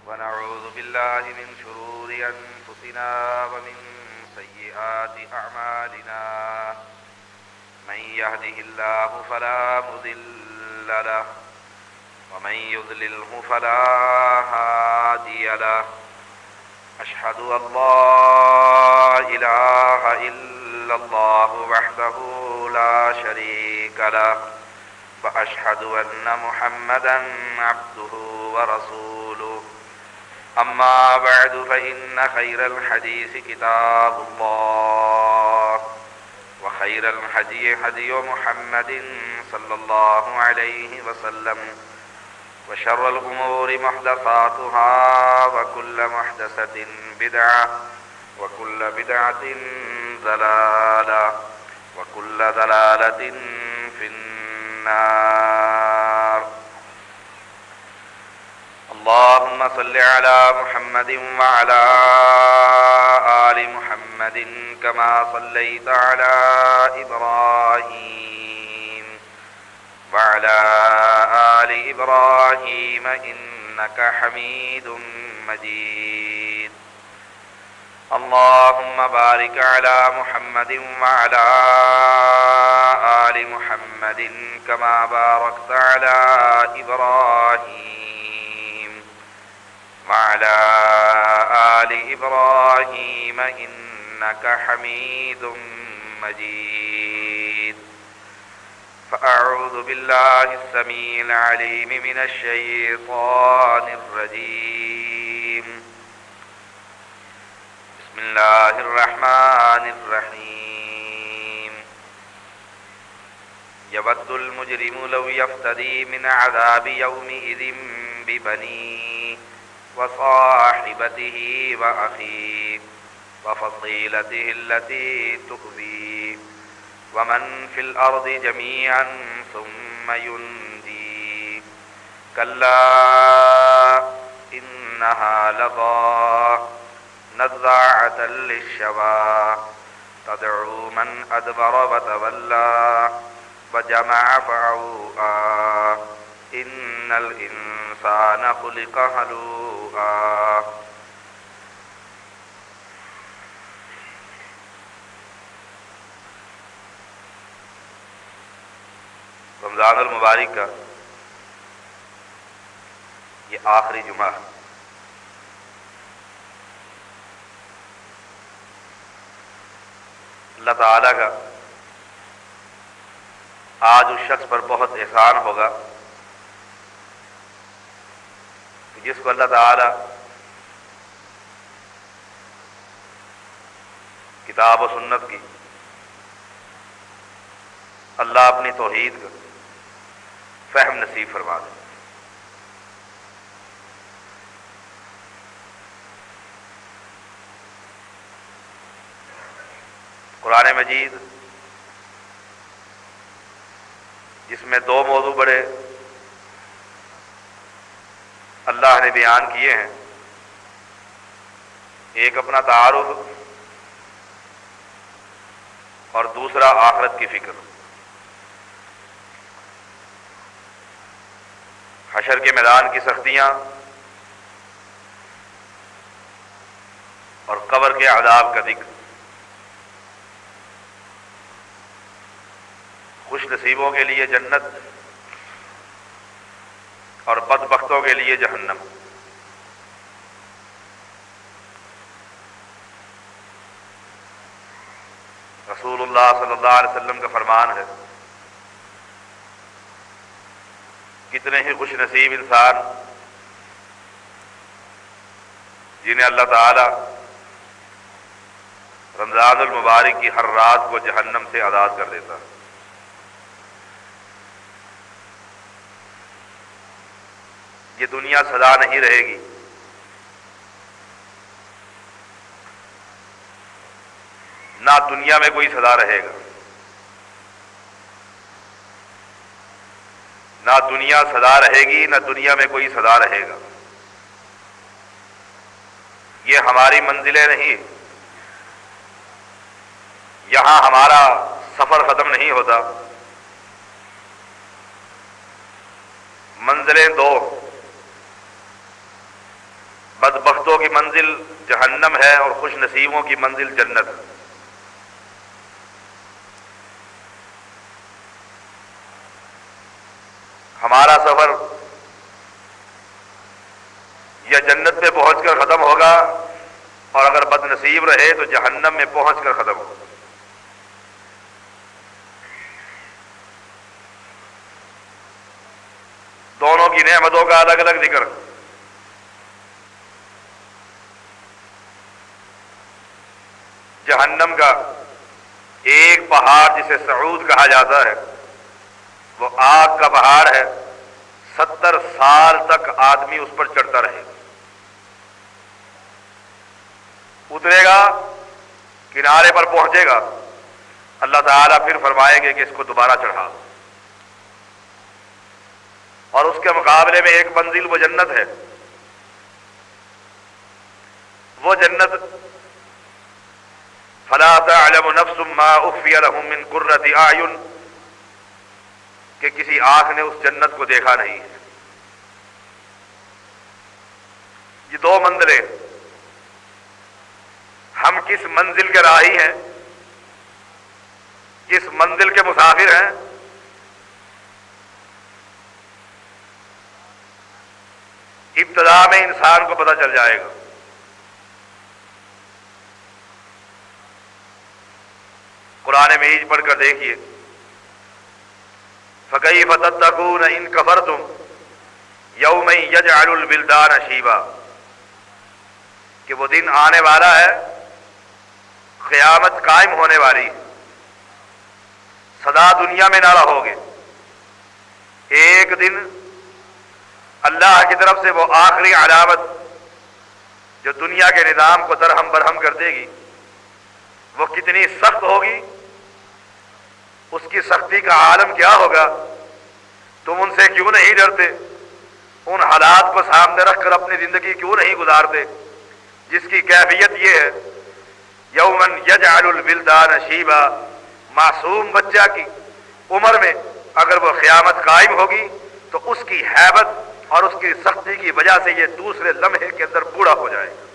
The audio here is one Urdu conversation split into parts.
ونعوذ بالله من شرور أنفسنا ومن سيئات أعمالنا من يهده الله فلا مضل له ومن يضلله فلا هادي له أشهد أن لا إله إلا الله وحده لا شريك له وأشهد أن محمدا عبده ورسوله أما بعد فإن خير الحديث كتاب الله وخير الهدي هدي محمد صلى الله عليه وسلم وشر الأمور محدثاتها وكل محدثة بدعة وكل بدعة ضلالة وكل ضلالة في النار. اللهم صل على محمد وعلى آل محمد كما صليت على إبراهيم وعلى آل إبراهيم إنك حميد مجيد. اللهم بارك على محمد وعلى آل محمد كما باركت على إبراهيم وعلى آل إبراهيم إنك حميد مجيد. فأعوذ بالله السميع العليم من الشيطان الرجيم. بسم الله الرحمن الرحيم. يود المجرم لو يفتدي من عذاب يومئذ ببنيه وصاحبته وأخيه وفصيلته التي تؤذيه ومن في الأرض جميعا ثم ينجيه كلا إنها لظى نزاعة للشوى تدعو من أدبر وتولى وجمع فأوعى إن الإنسان خلق هلوعا. رمضان المبارک کا یہ آخری جمعہ ہے. اللہ تعالیٰ کا آج اس شخص پر بہت احسان ہوگا جس کو اللہ تعالیٰ کتاب و سنت کی اللہ اپنی توحید کا فہم نصیب فرما دے. قرآن مجید جس میں دو موضوع بڑے اللہ نے بیان کیے ہیں، ایک اپنا تعارف اور دوسرا آخرت کی فکر. حشر کے میدان کی سختیاں اور قبر کے عذاب کا ذکر. خوش نصیبوں کے لیے جنت اور بدبختوں کے لیے جہنم. رسول اللہ صلی اللہ علیہ وسلم کا فرمان ہے، کتنے ہی خوش نصیب انسان جنہیں اللہ تعالی رمضان المبارک کی ہر رات کو جہنم سے آزاد کر دیتا ہے. یہ دنیا سدا نہیں رہے گی، نہ دنیا میں کوئی سدا رہے گا، نہ دنیا سدا رہے گی نہ دنیا میں کوئی سدا رہے گا. یہ ہماری منزلیں نہیں، یہاں ہمارا سفر ختم نہیں ہوتا. منزلیں دو، بدبختوں کی منزل جہنم ہے اور خوش نصیبوں کی منزل جنت۔ ہمارا سفر یا جنت میں پہنچ کر ختم ہوگا، اور اگر بد نصیب رہے تو جہنم میں پہنچ کر ختم ہوگا۔ دونوں کی نعمتوں کا الگ الگ ذکر۔ جہنم کا ایک پہاڑ جسے صعود کہا جاتا ہے، وہ آگ کا پہاڑ ہے، 70 سال تک آدمی اس پر چڑھتا رہے گا، اترے گا، کنارے پر پہنچے گا، اللہ تعالیٰ پھر فرمائیں گے کہ اس کو دوبارہ چڑھا، اور اس کے مقابلے میں ایک منزل وہ جنت ہے۔ وہ جنت فلا تعلم نفس ما اخفی لهم من قرۃ اعین، کہ کسی آنکھ نے اس جنت کو دیکھا نہیں ہے۔ یہ دو منزلیں، ہم کس منزل کے راہی ہیں، کس منزل کے مسافر ہیں؟ ابتدا میں انسان کو پتہ چل جائے گا۔ قرآن مجید پڑھ کر دیکھیے، فَكَيْفَ تَتَّقُونَ إِن كَفَرْتُمْ يَوْمًا يَجْعَلُ الْوِلْدَانَ شِيبًا، کہ وہ دن آنے والا ہے، قیامت قائم ہونے والی ہے، سدا دنیا میں نہ رہو گے، ایک دن اللہ کی طرف سے وہ آخری علامت جو دنیا کے نظام کو درہم برہم کر دے گی، وہ کتنی سخت ہوگی، اس کی سختی کا عالم کیا ہوگا، تم ان سے کیوں نہیں ڈرتے، ان حالات کو سامنے رکھ کر اپنی زندگی کیوں نہیں گزارتے جس کی کیفیت یہ ہے، یومن یجعل الولدان شیبا، معصوم بچہ کی عمر میں اگر وہ قیامت قائم ہوگی تو اس کی ہیبت اور اس کی سختی کی وجہ سے یہ دوسرے لمحے کے اندر بوڑھا ہو جائے گا۔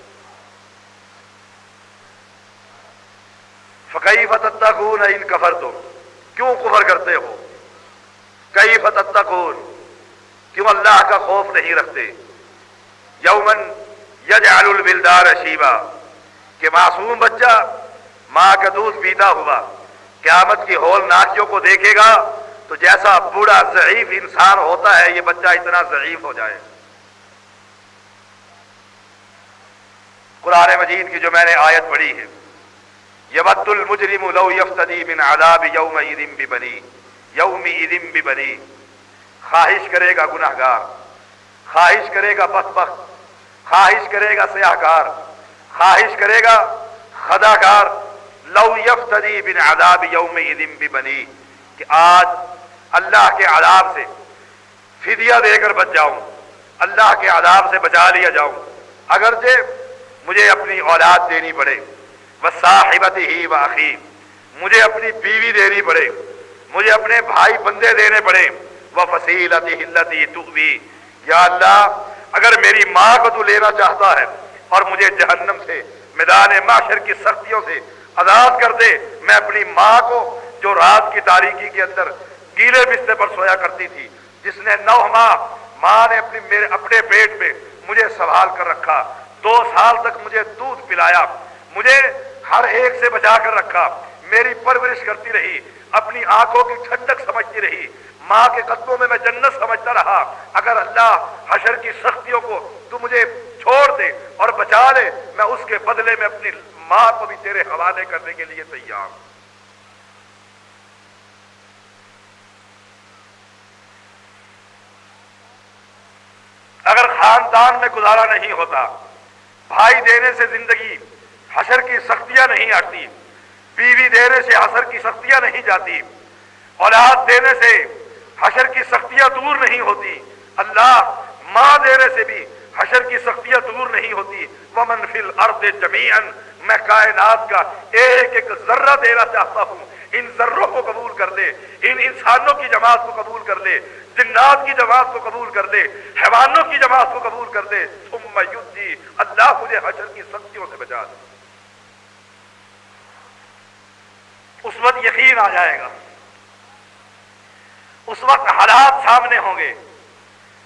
فَكَيْفَ تَتَّقُونَ إِن كَفَرْتُمْ، کیوں کفر کرتے ہو؟ کیف تتقون، کیوں اللہ کا خوف نہیں رکھتے؟ یومن یجعل الولدان شیبا، کہ معصوم بچہ ماں کا دودھ پیتا ہوا قیامت کی ہولناکیوں کو دیکھے گا تو جیسا بوڑھا ضعیف انسان ہوتا ہے، یہ بچہ اتنا ضعیف ہو جائے۔ قرآن مجید کی جو میں نے آیت پڑھی ہے، یود المجرم لو یفتدی من عذاب یومئذ ببنی، یومئذ ببنی، خواہش کرے گا گناہگار، خواہش کرے گا بدبخت، خواہش کرے گا سیاہکار، خواہش کرے گا خداکار، لو یفتدی من عذاب یومئذ ببنی، کہ آج اللہ کے عذاب سے فدیہ دے کر بچ جاؤں، اللہ کے عذاب سے بچا لیا جاؤں، اگرچہ مجھے اپنی اولاد دینی پڑے، وصاحبتہ واخیہ، مجھے اپنی بیوی دینی پڑے، مجھے اپنے بھائی بندے دینے پڑے، وفصیلتہ التی تؤوی، یا اللہ اگر میری ماں کو تو لینا چاہتا ہے اور مجھے جہنم سے میدان محشر کی سختیوں سے آزاد کر دے، میں اپنی ماں کو جو رات کی تاریکی کے اندر گیلے بستر پر سویا کرتی تھی، جس نے 9 ماہ ماں نے اپنے پیٹ میں مجھے سنبھال کر رکھا، 2 سال تک مجھے دودھ پلایا، مجھے ہر ایک سے بچا کر رکھا، میری پرورش کرتی رہی، اپنی آنکھوں کی ٹھنڈک سمجھتی رہی، ماں کے قدموں میں جنت سمجھتا رہا، اگر اللہ حشر کی سختیوں کو تو مجھے چھوڑ دے اور بچا لے، میں اس کے بدلے میں اپنی ماں کو بھی تیرے حوالے کرنے کے لیے تیار ہوں۔ اگر خاندان میں گزارا نہیں ہوتا، بھائی دینے سے زندگی حشر کی سختیاں نہیں ہٹتی، بیوی دینے سے حشر کی سختیاں نہیں جاتی، اولاد دینے سے حشر کی سختیاں دور نہیں ہوتی، اللہ ماں دینے سے بھی حشر کی سختیاں دور نہیں ہوتی۔ وَمَنْ فِي الْأَرْضِ جَمِيعًا، میں کائنات کا ایک ایک ذرہ دینا چاہتا ہوں، ان ذروں کو قبول کر لے، ان انسانوں کی جماعت کو قبول کر لے، جنات کی جماعت کو قبول کر لے، حیوانوں کی جماعت کو قبول کر لے، ثم یؤتی اللہ مجھے حشر کی سختیوں سے بچا دے۔ اس وقت یقین آ جائے گا، اس وقت حالات سامنے ہوں گے،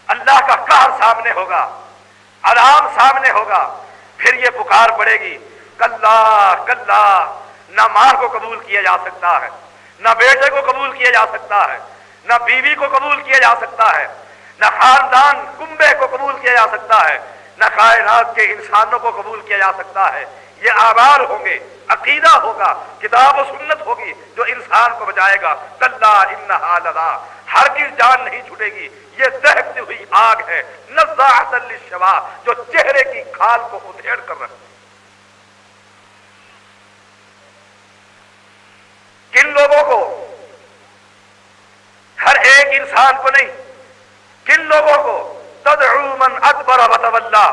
اللہ کا قہر سامنے ہوگا، عذاب سامنے ہوگا، پھر یہ پکار پڑے گی کلا کلا، نہ ماں کو قبول کیا جا سکتا ہے، نہ بیٹے کو قبول کیا جا سکتا ہے، نہ بیوی کو قبول کیا جا سکتا ہے، نہ خاندان کنبے کو قبول کیا جا سکتا ہے، نہ کائنات کے انسانوں کو قبول کیا جا سکتا ہے۔ یہ اعمال ہوں گے، عقیدہ ہوگا، کتاب و سنت ہوگی جو انسان کو بچائے گا۔ کلا انہا لظی، ہرگز جان نہیں چھوٹے گی، یہ دہکتی ہوئی آگ ہے، نزاعۃ للشوا، جو چہرے کی کھال کو ادھیڑ کر رکھتی۔ کن لوگوں کو؟ ہر ایک انسان کو نہیں، کن لوگوں کو؟ تدعو من ادبر وتولی،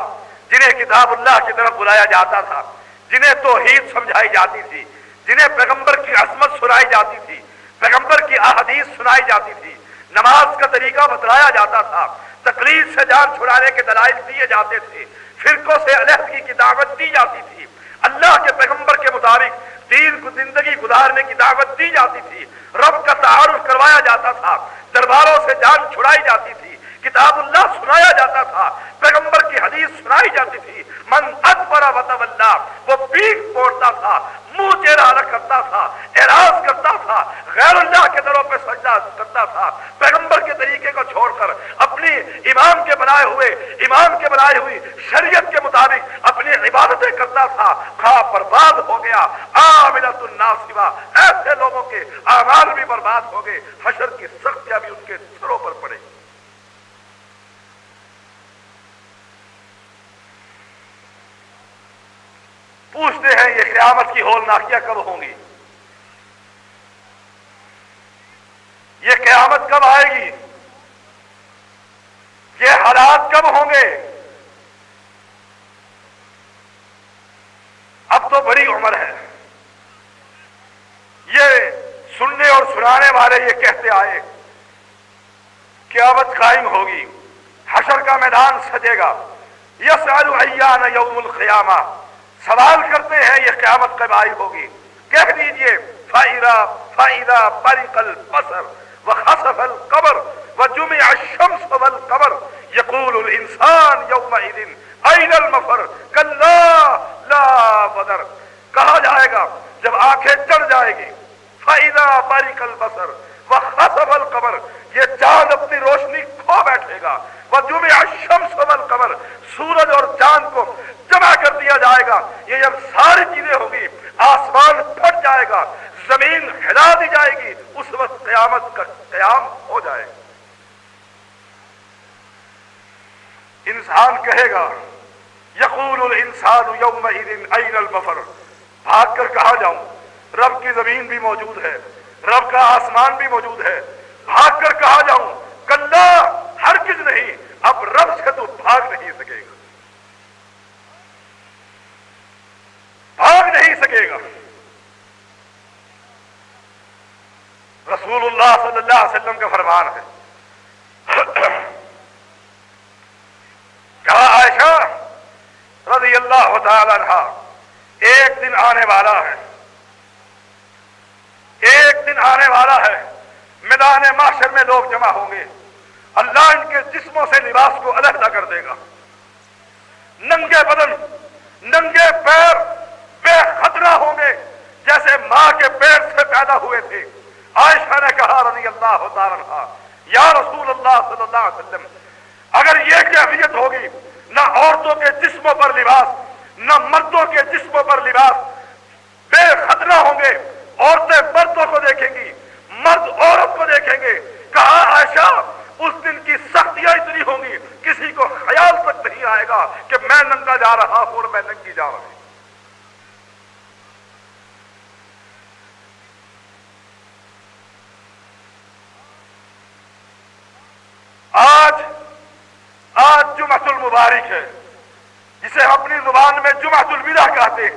جنہیں کتاب اللہ کی طرف بلایا جاتا تھا، جنہیں توحید سمجھائی جاتی تھی، جنہیں پیغمبر کی عظمت سنائی جاتی تھی، پیغمبر کی احادیث سنائی جاتی تھی، نماز کا طریقہ بتلایا جاتا تھا، تقلید سے جان چھڑانے کے دلائل دیے جاتے تھے، فرقوں سے علیحدگی کی دعوت دی جاتی تھی، اللہ کے پیغمبر کے مطابق دین کو زندگی گزارنے کی دعوت دی جاتی تھی، رب کا تعارف کروایا جاتا تھا، درباروں سے جان چھڑائی جاتی تھی، کتاب اللہ سنایا جاتا تھا، پیغمبر کی حدیث سنائی جاتی تھی۔ من ادبر وتولی، وہ پیٹھ پھوڑتا تھا، منہ چہرہ الگ کرتا تھا، اعراض کرتا تھا، غیر اللہ کے دروں پہ سجدہ کرتا تھا، پیغمبر کے طریقے کو چھوڑ کر اپنی امام کے بنائے ہوئی شریعت کے مطابق اپنی عبادتیں کرتا تھا، خواہ برباد ہو گیا۔ عاملۃ ناصبہ، ایسے لوگوں کے اعمال بھی برباد ہو گئے، حشر کی سختیاں بھی ان کے سروں پر پڑے۔ پوچھتے ہیں یہ قیامت کی ہولناکیاں کب ہوں گی؟ یہ قیامت کب آئے گی؟ یہ حالات کب ہوں گے؟ اب تو بڑی عمر ہے، یہ سننے اور سنانے والے یہ کہتے آئے قیامت قائم ہوگی، حشر کا میدان سجے گا، یسأل ایان یوم القیامہ، سوال کرتے ہیں یہ قیامت کب آئی ہوگی؟ کہہ دیجئے فَإِذَا بَرِقَ الْبَصَرُ وَخَسَفَ الْقَمَرُ وَجُمِعَ الشَّمْسُ وَالْقَمَرُ يَقُولُ الْإِنسَانُ يَوْمَئِذٍ أَيْنَ الْمَفَرُّ كَلَّا لَا وَزَرَ، کہا جائے گا جب آنکھیں چڑھ جائے گی، فَإِذَا بَرِقَ الْبَصَرُ وَخَسَفَ الْقَمَرُ، یہ چاند اپنی روشنی کھو بیٹھے گا، وَجُمِعَ الشَّمْسُ وَالْقَمَرُ، سورج اور چاند کو جمع کر دیا جائے گا۔ یہ جب ساری چیزیں ہوگی، آسمان پھٹ جائے گا، زمین ہلا دی جائے گی، اس وقت قیامت کا قیام ہو جائے گا۔ انسان کہے گا یقول الانسان یومئذ این المفر، بھاگ کر کہاں جاؤں؟ رب کی زمین بھی موجود ہے، رب کا آسمان بھی موجود ہے، بھاگ کر کہاں جاؤں؟ کلا، ہرگز نہیں، اب رب سے تو بھاگ نہیں سکے گا، بھاگ نہیں سکے گا۔ رسول اللہ صلی اللہ علیہ وسلم کا فرمان ہے، کہا عائشہ رضی اللہ تعالی عنہا، ایک دن آنے والا ہے، ایک دن آنے والا ہے، میدان محشر میں لوگ جمع ہوں گے، اللہ ان کے جسموں سے لباس کو علیحدہ کر دے گا، ننگے بدن، ننگے پیر بے خطرہ ہوں گے جیسے ماں کے پیٹ سے پیدا ہوئے تھے۔ عائشہ نے کہا رضی اللہ تعالی عنہا، یا رسول اللہ صلی اللہ علیہ وسلم، اگر یہ کیفیت ہوگی، نہ عورتوں کے جسموں پر لباس، نہ مردوں کے جسموں پر لباس، بے خطرہ ہوں گے، عورتیں مردوں کو دیکھیں گی، مرد عورت کو دیکھیں گے، کہا عائشہ اس دن کی سختیاں اتنی ہوں گی کسی کو خیال تک نہیں آئے گا کہ میں ننگا جا رہا ہوں اور میں ننگی جا رہی ہوں۔ آج جمعۃ المبارک ہے، جسے ہم اپنی زبان میں جمعۃ الوداع کہتے ہیں،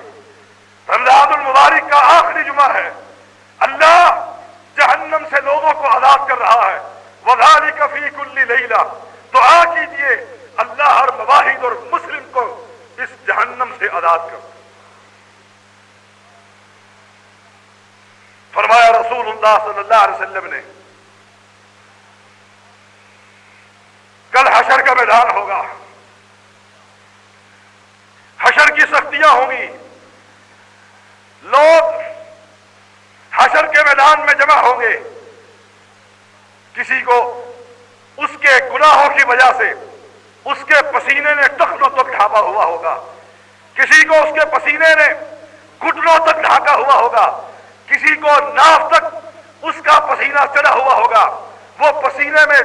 رمضان المبارک کا آخری جمعہ ہے، اللہ جہنم سے لوگوں کو آزاد کر رہا ہے۔ وَذَلِكَ فِي كُلِّ لَيْلَةٍ، دعا کیجئے اللہ ہر مواحد اور مسلم کو اس سے آزاد کر۔ فرمایا رسول اللہ صلی اللہ علیہ وسلم نے کل حشر کا میدان ہوگا، حشر کی سختیاں ہوں گی، لوگ حشر کے میدان میں جمع ہوں گے، کسی کو اس کے گناہوں کی وجہ سے اس کے پسینے نے ٹخنوں تک ڈھانپا ہوا ہوگا، کسی کو اس کے پسینے نے گھٹنوں تک ڈھانکا ہوا ہوگا، کسی کو ناف تک اس کا پسینہ چڑھا ہوا ہوگا، وہ پسینے میں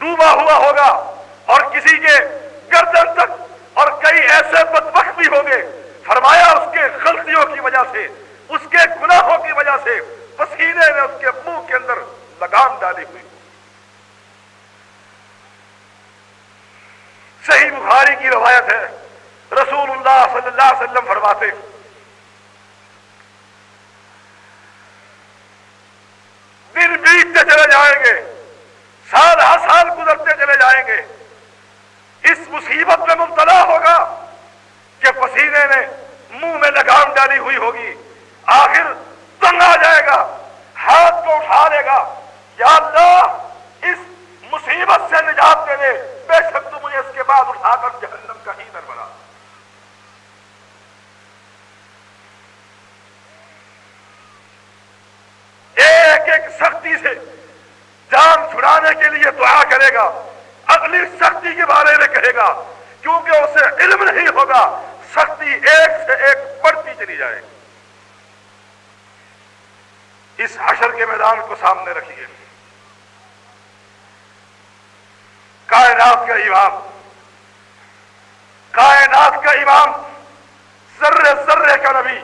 ڈوبا ہوا ہوگا، اور کسی کے گردن تک، اور کئی ایسے بدبخت بھی ہوں گے فرمایا اس کے غلطیوں کی وجہ سے، اس کے گناہوں کی وجہ سے پسینے نے اس کے منہ کے اندر لگام ڈالی ہوئی۔ صحیح بخاری کی روایت ہے، رسول اللہ صلی اللہ علیہ وسلم فرماتے دن بیتتے چلے جائیں گے، سال ہر سال گزرتے چلے جائیں گے، اس مصیبت میں مبتلا ہوگا کہ پسینے نے منہ میں لگام ڈالی ہوئی ہوگی، آخر تنگ آ جائے گا، ہاتھ کو اٹھا لے گا، یا اللہ اس مصیبت سے نجات دے دے، بے شک تو مجھے اس کے بعد اٹھا کر جہنم کا ایندھن بنا۔ ایک ایک سختی سے جان چھڑانے کے لیے دعا کرے گا، اگلی سختی کے بارے میں کہے گا، کیونکہ اسے علم نہیں ہوگا، سختی ایک سے ایک بڑھتی چلی جائے گی۔ اس حشر کے میدان کو سامنے رکھیے، کائنات کا امام، کائنات کا امام، ذرے ذرے کا نبی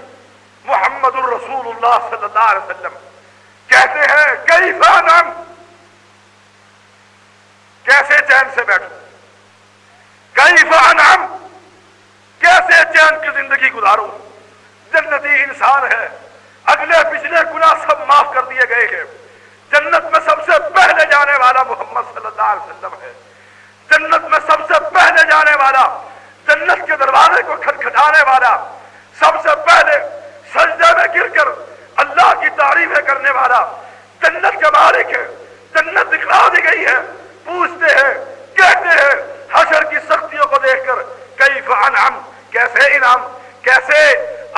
محمد الرسول اللہ صلی اللہ علیہ وسلم کہتے ہیں کیف انام، کیسے چین سے بیٹھوں، کیف انام، کیسے چین کی زندگی گزاروں، جنتی انسان ہے، اگلے پچھلے گناہ سب معاف کر دیے گئے ہیں، جنت میں سب سے پہلے جانے والا محمد صلی اللہ علیہ وسلم ہے، جنت میں سب سے پہلے جانے والا، جنت کے دروازے کو کھٹکھٹانے والا، سب سے پہلے سجدے میں گر کر اللہ کی تعریفیں کرنے والا، جنت کا مالک ہے، جنت دکھلا دی گئی ہے، پوچھتے ہیں کہتے ہیں حشر کی سختیوں کو دیکھ کر کیف انعم، کیسے انعام، کیسے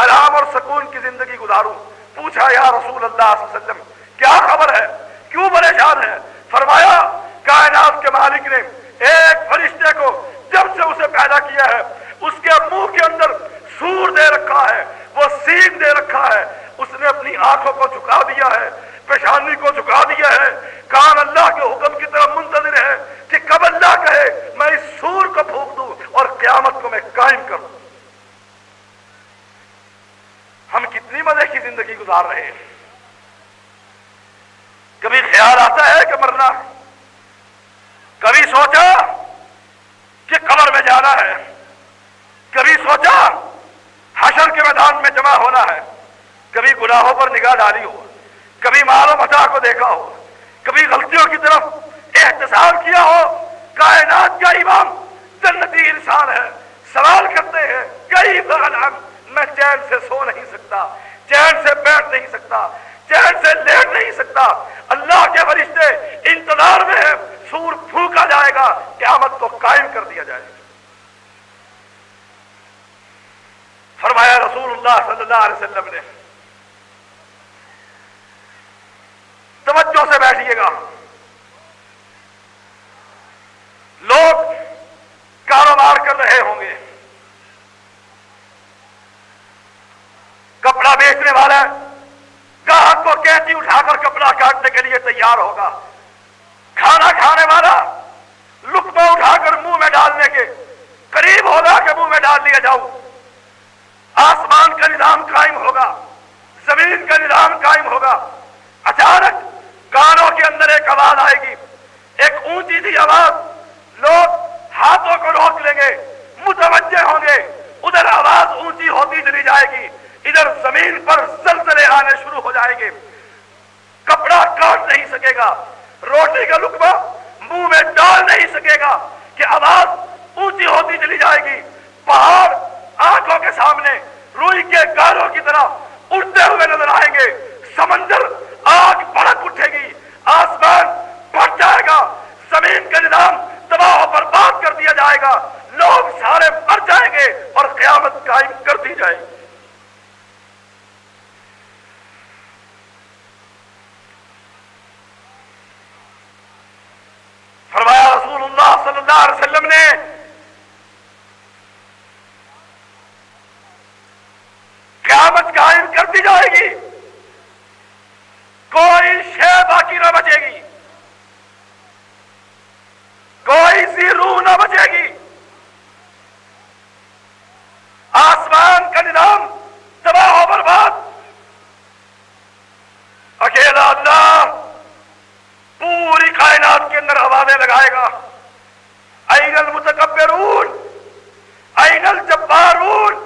آرام اور سکون کی زندگی گزاروں۔ پوچھا یا رسول اللہ صلی اللہ علیہ وسلم کیا خبر ہے، کیوں پریشان ہے؟ فرمایا کائنات کے مالک نے ایک فرشتے کو جب سے اسے پیدا کیا ہے اس کے منہ کے اندر سور دے رکھا ہے، وہ سینگ دے رکھا ہے، اس نے اپنی آنکھوں کو جھکا دیا ہے، پیشانی کو جھکا دیا ہے، کان اللہ کے حکم کی طرف منتظر ہے کہ کب اللہ کہے میں اس سور کو پھونک دوں اور قیامت کو میں قائم کر دوں۔ ہم کتنی مزے کی زندگی گزار رہے ہیں، کبھی خیال آتا ہے کہ مرنا، کبھی سوچا کہ قبر میں جانا ہے، کبھی سوچا حشر کے میدان میں جمع ہونا ہے، کبھی گناہوں پر نگاہ ڈالی ہو، کبھی مال و متاع کو دیکھا ہو، کبھی غلطیوں کی طرف احتساب کیا ہو۔ کائنات کا امام جنتی انسان ہے، سوال کرتے ہیں کیف انعم، میں چین سے سو نہیں سکتا، چین سے بیٹھ نہیں سکتا، چین سے لیٹ نہیں سکتا، اللہ کے فرشتے انتظار میں ہیں، سور پھونکا جائے گا، قیامت کو قائم کر دیا جائے گا۔ فرمایا رسول اللہ صلی اللہ علیہ وسلم نے، توجہ سے بیٹھیے گا، لوگ کاروبار کر رہے ہوں گے، کپڑا بیچنے والا گاہک کو کینچی اٹھا کر کپڑا کاٹنے کے لیے تیار ہوگا، کھانا کھانے والا لقمہ اٹھا کر منہ میں ڈالنے کے قریب ہوگا کہ منہ میں ڈال لیا جاؤ۔ آسمان کا نظام قائم ہوگا، زمین کا نظام قائم ہوگا، اچانک کانوں کے اندر ایک آواز آئے گی، ایک اونچی سی آواز، لوگ ہاتھوں کو روک لیں گے، متوجہ ہوں گے، ادھر آواز اونچی ہوتی چلی جائے گی، ادھر زمین پر زلزلے آنے شروع ہو جائیں گے، کپڑا کاٹ نہیں سکے گا، روٹی کا لقمہ منہ میں ڈال نہیں سکے گا کہ آواز اونچی ہوتی چلی جائے گی، پہاڑ سمندر آگ بھڑک اٹھے گی، آسمان پھٹ جائے گا، زمین کا نظام تباہ و برباد کر دیا جائے گا، لوگ سارے مر جائیں گے اور قیامت قائم کر دی جائے گی۔ فرمایا رسول اللہ صلی اللہ علیہ وسلم نے قیامت قائم کر دی جائے گی، کوئی شے باقی نہ بچے گی، کوئی سی روح نہ بچے گی، آسمان کا نظام تباہ و برباد، اکیلا اللہ پوری کائنات کے اندر آوازیں لگائے گا، این المتکبرون این الجبارون،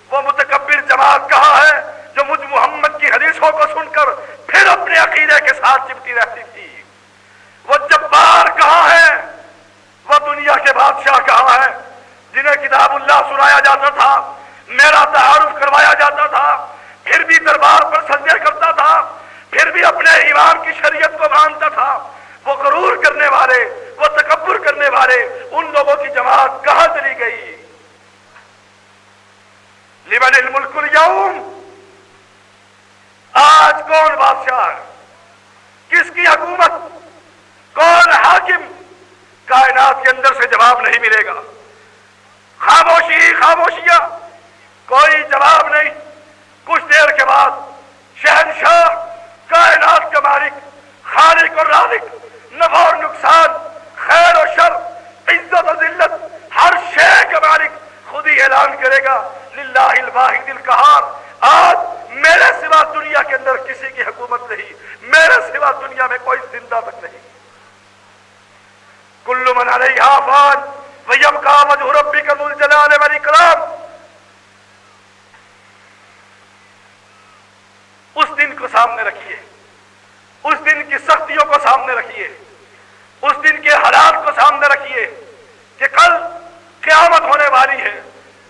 وہ متکبر جماعت کہاں ہے جو مجھ محمد کی حدیثوں کو سن کر پھر اپنے عقیدے کے ساتھ چپتی رہتی تھی؟ وہ جبار کہاں ہے؟ وہ دنیا کے بادشاہ کہاں ہے جنہیں کتاب اللہ سنایا جاتا تھا، میرا تعارف کروایا جاتا تھا، پھر بھی دربار پر سجدے کرتا تھا، پھر بھی اپنے امام کی شریعت کو مانتا تھا؟ وہ غرور کرنے والے، وہ تکبر کرنے والے، ان لوگوں کی جماعت کہاں چلی گئی؟ لمن الملک اليوم، آج کون بادشاہ ہے؟ کس کی حکومت؟ کون حاکم؟ کائنات کے اندر سے جواب نہیں ملے گا، خاموشی خاموشیاں، کوئی جواب نہیں۔ کچھ دیر کے بعد شہنشاہ، کائنات کا مالک، خالق اور رازق، نفع اور نقصان، خیر و شر، عزت و ذلت، ہر شے کا مالک خود ہی اعلان کرے گا للہ الواحد القہار، آج میرے سوا دنیا کے اندر کسی کی حکومت نہیں، میرے سوا دنیا میں کوئی زندہ تک نہیں۔ کل من علیہا فان ویبقی وجہ ربک ذو الجلال والاکرام۔ اس دن کو سامنے رکھیے، اس دن کی سختیوں کو سامنے رکھیے، اس دن کے حالات کو سامنے رکھیے کہ کل قیامت ہونے والی ہے،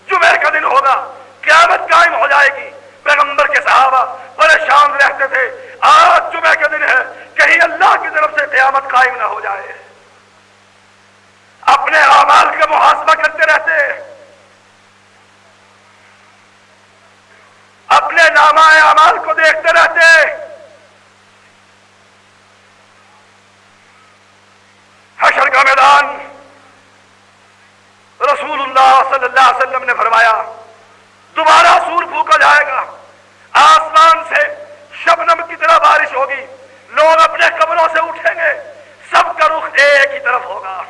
جمعے کا دن ہوگا، قیامت قائم ہو جائے گی۔ پیغمبر کے صحابہ پریشان رہتے تھے، آج جمعے کا دن ہے، کہیں اللہ کی طرف سے قیامت قائم نہ ہو جائے۔ اپنے اعمال کا محاسبہ کرتے رہتے، اپنے نامہ اعمال کو دیکھتے رہتے۔ حشر کا میدان، رسول اللہ صلی اللہ علیہ وسلم نے فرمایا دوبارہ سور پھونکا جائے گا، آسمان سے شبنم کی طرح بارش ہوگی، لوگ اپنے قبروں سے اٹھیں گے، سب کا رخ ایک ہی طرف ہوگا۔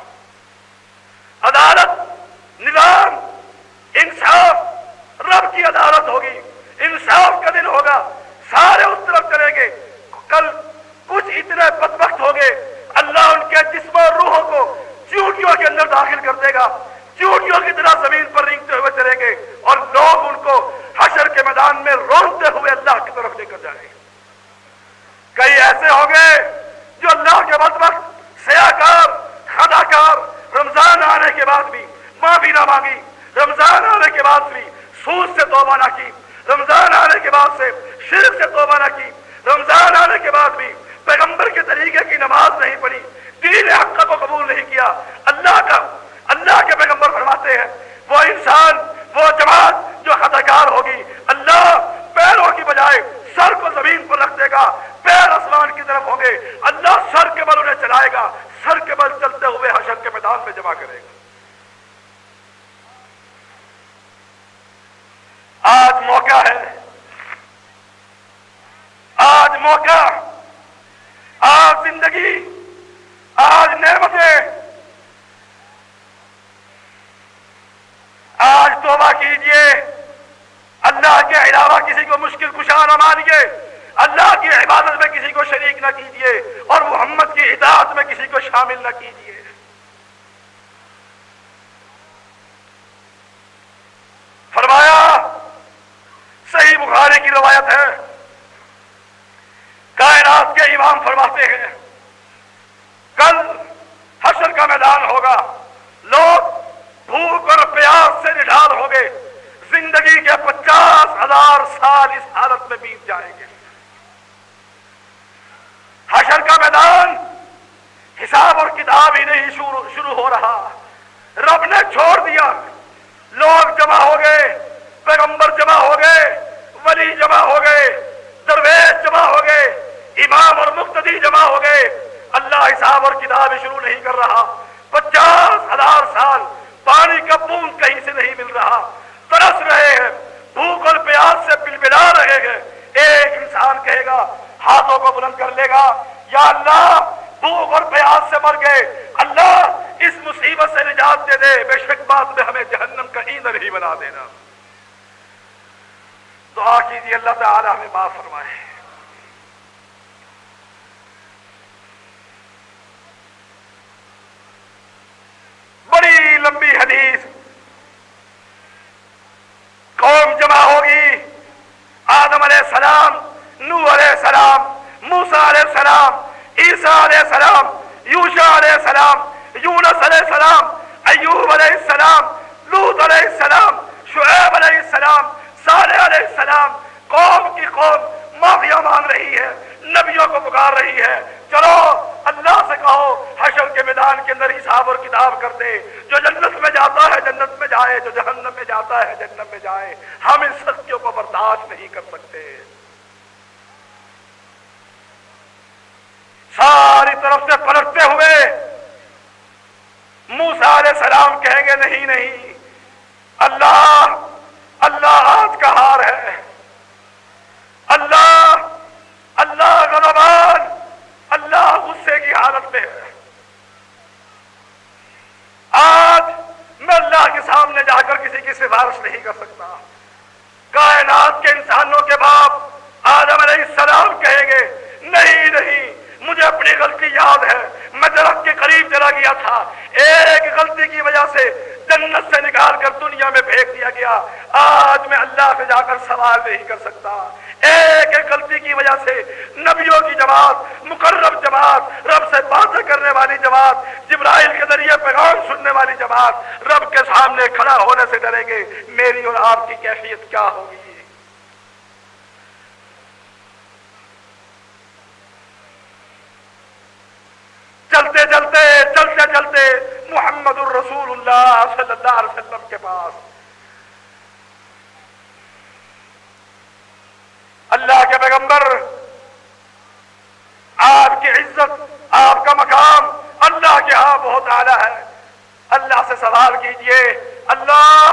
عدالت، نظام، انصاف، رب کی عدالت ہوگی، انصاف کا دن ہوگا، سارے اس طرف چلیں گے۔ کل کچھ اتنے بدبخت ہوں گے، اللہ ان کے جسم اور روحوں کو چیونٹیوں کے اندر داخل کر دے گا، چیونٹیوں کی طرح زمین پر رینگتے ہوئے چلیں گے، اور لوگ ان کو حشر کے میدان میں روتے ہوئے اللہ کی طرف لے کر جائیں گے۔ کئی ایسے ہوں گے جو اللہ کے بدبخت، سیاکار، خطاکار، رمضان آنے کے بعد بھی معافی نہ مانگی، رمضان آنے کے بعد بھی سود سے توبہ نہ کی، رمضان آنے کے بعد سے شرک سے توبہ نہ کی، رمضان آنے کے بعد بھی پیغمبر کے طریقے کی نماز نہیں پڑھی، دین حق کو قبول نہیں کیا۔ اللہ کے پیغمبر فرماتے ہیں وہ انسان، وہ جماعت جو خطاکار ہوگی، اللہ پیروں کی بجائے سر کو زمین پر رکھ دے گا، پیر آسمان کی طرف ہوں گے، اللہ سر کے بل انہیں چلائے گا، سر کے بل چلتے ہوئے حشر کے میدان میں جمع کرے گا۔ آج موقع ہے، آج موقع، آج زندگی، آج نعمتیں، آج توبہ کیجئے، اللہ کے علاوہ کسی کو مشکل کشا نہ مانیے، اللہ کی عبادت میں کسی کو شریک نہ کیجئے، اور محمد کی اطاعت میں کسی کو شامل نہ کیجئے۔ فرمایا، صحیح بخاری کی روایت ہے، کائنات کے امام فرماتے ہیں کل حشر کا میدان ہوگا، لوگ بھوک اور پیاس سے نڈھال ہوں گے، زندگی کے 50,000 سال اس حالت میں بیت جائیں گے۔ رہا، رب نے چھوڑ دیا، لوگ جمع ہو گئے، پیغمبر جمع ہو گئے، ولی جمع ہو گئے، درویش جمع ہو گئے، امام اور مقتدی جمع ہو گئے، اللہ حساب اور کتاب شروع نہیں کر رہا۔ 50,000 سال پانی کا بوند کہیں سے نہیں مل رہا، ترس رہے ہیں، بھوک اور پیاس سے بلبلا رہے ہیں۔ ایک انسان کہے گا، ہاتھوں کو بلند کر لے گا، یا اللہ بھوک اور پیاس سے مر گئے، اللہ اس مصیبت سے نجات دے دے، بے شک بعد میں ہمیں جہنم کا ایندھن ہی بنا دینا۔ دعا کیجیے اللہ تعالی ہمیں معاف فرمائے۔ بڑی لمبی حدیث، قوم جمع ہوگی، آدم علیہ السلام، نوح علیہ السلام، موسیٰ علیہ السلام، عیسیٰ علیہ السلام، یوشع علیہ السلام، یونس علیہ السلام، ایوب علیہ السلام، لوط علیہ السلام، شعیب علیہ السلام، صالح علیہ السلام۔ قوم کی قوم معافیا مانگ رہی ہے، نبیوں کو پکار رہی ہے، چلو اللہ سے کہو حشر کے میدان کے اندر حساب اور کتاب کر دے، جو جنت میں جاتا ہے جنت میں جائے، جو جہنم میں جاتا ہے جہنم میں جائے۔ ہم ان سختیوں کو برداشت نہیں کر سکتے۔ ساری طرف سے پلٹتے ہوئے موسیٰ علیہ السلام کہیں گے نہیں نہیں، اللہ اللہ آج کا ہار ہے، اللہ اللہ غضبان، اللہ غصے کی حالت میں ہے۔ آج میں اللہ کے سامنے جا کر کسی کی سفارش نہیں کر سکتا۔ کائنات کے انسانوں کے باپ آدم علیہ السلام کہیں گے نہیں نہیں، مجھے اپنی غلطی یاد ہے، میں درخت کے قریب چلا گیا تھا، ایک غلطی کی وجہ سے جنت سے نکال کر دنیا میں پھینک دیا گیا، آج میں اللہ سے جا کر سوال نہیں کر سکتا۔ ایک ایک غلطی کی وجہ سے نبیوں کی جماعت، مقرب جماعت، رب سے باتیں کرنے والی جماعت، جبرائیل کے ذریعے پیغام سننے والی جماعت رب کے سامنے کھڑا ہونے سے ڈریں گے۔ میری اور آپ کی کیفیت کیا ہوگی؟ چلتے چلتے چلتے چلتے محمد الرسول اللہ صلی اللہ علیہ وسلم کے پاس، اللہ کے پیغمبر، آپ کی عزت، آپ کا مقام اللہ کے ہاں بہت اعلیٰ ہے۔ اللہ سے سوال کیجئے، اللہ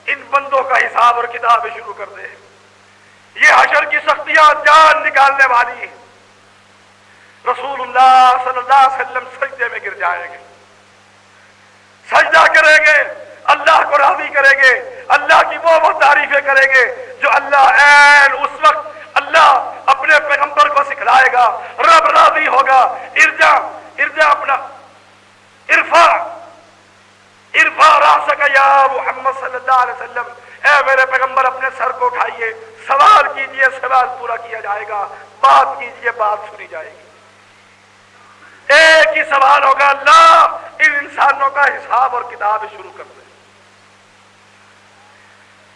ان بندوں کا حساب اور کتاب شروع کر دے۔ یہ حشر کی سختیاں جان نکالنے والی۔ رسول اللہ صلی اللہ علیہ وسلم سجدے میں گر جائیں گے، سجدہ کریں گے، اللہ کو راضی کریں گے، اللہ کی وہ تعریفیں کریں گے جو اللہ عین اس وقت اللہ اپنے پیغمبر کو سکھلائے گا۔ رب راضی ہوگا، ارجع اپنا ارفع راسک یا محمد صلی اللہ علیہ وسلم، اے میرے پیغمبر اپنے سر کو اٹھائیے، سوال کیجئے، سوال پورا کیا جائے گا، بات کیجئے، بات سنی جائے گی۔ ایک ہی سوال ہوگا، اللہ ان انسانوں کا حساب اور کتاب شروع کر دے۔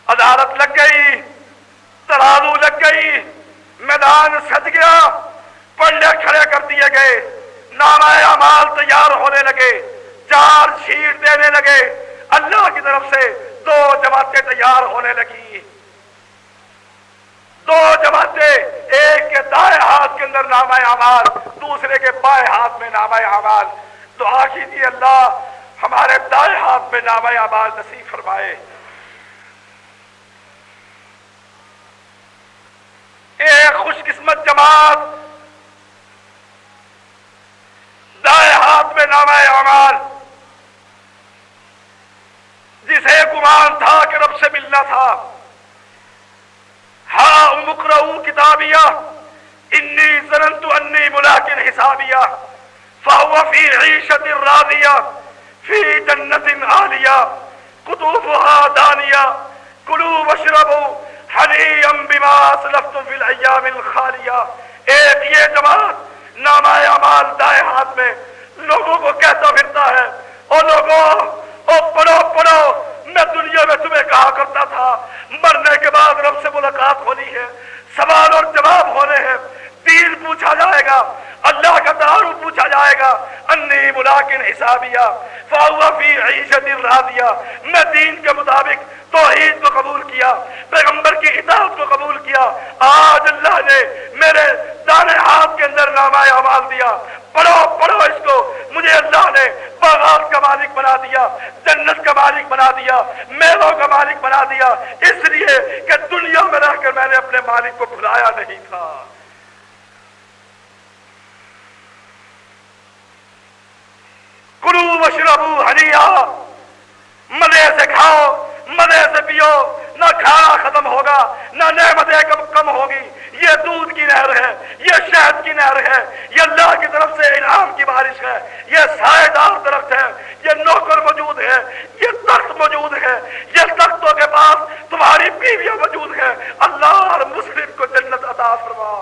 عدالت لگ گئی، ترازو لگ گئی، میدان سج گیا، پلڑے کھڑے کر دیے گئے، نامہ اعمال تیار ہونے لگے، چارج شیٹ دینے لگے، اللہ کی طرف سے 2 جماعتیں تیار ہونے لگی۔ 2 جماعتیں، ایک کے دائیں ہاتھ کے اندر نامہ اعمال، دوسرے کے بائیں ہاتھ میں نامہ اعمال۔ دعا کیجیے اللہ ہمارے دائیں ہاتھ میں نامہ اعمال نصیب فرمائے۔ ایک خوش قسمت جماعت، دائیں ہاتھ میں نامہ اعمال، جسے گمان تھا کہ رب سے ملنا تھا، ہاں اقرؤوا کتابیہ انی ظننت انی ملاق حسابیہ فہو فی عیشۃ راضیہ فی جنت عالیہ قطوفها دانیہ کلوا واشربوا حنیئا بما اسلفتم فی الایام الخالیہ۔ ایک یہ جماعت نامہ اعمال دائیں ہاتھ میں لوگوں کو کہتا پھرتا ہے، او لوگوں، او پڑھو پڑھو، میں دنیا میں تمہیں کہا کرتا تھا مرنے کے بعد رب سے ملاقات ہونی ہے، سوال اور جواب ہونے ہیں، دین پوچھا جائے گا، اللہ کا تعارف پوچھا جائے گا، انی ملاقن حسابیہ فہو فی عیشۃ راضیہ، میں دین کے مطابق توحید کو قبول کیا، پیغمبر کی اطاعت کو قبول کیا، آج اللہ نے میرے دائیں ہاتھ کے اندر نامہ اعمال دیا، پڑھو اس کو، مجھے اللہ نے باغات کا مالک بنا دیا، جنت کا مالک بنا دیا، میووں کا مالک بنا دیا، اس لیے کہ دنیا میں رہ کر میں نے اپنے مالک کو بھلایا نہیں تھا۔ کلوا واشربوا ہنیئا، مزے سے کھاؤ، مزے سے پیو، نہ کھانا ختم ہوگا، نہ نعمتیں کم ہوگی۔ یہ دودھ کی نہر ہے، یہ شہد کی نہر ہے، یہ اللہ کی طرف سے انعام کی بارش ہے، یہ سائے دار درخت ہے، یہ نوکر موجود ہے، یہ تخت موجود ہے، یہ تختوں کے پاس تمہاری بیویاں موجود ہیں۔ اللہ ہر مسلم کو جنت عطا فرما۔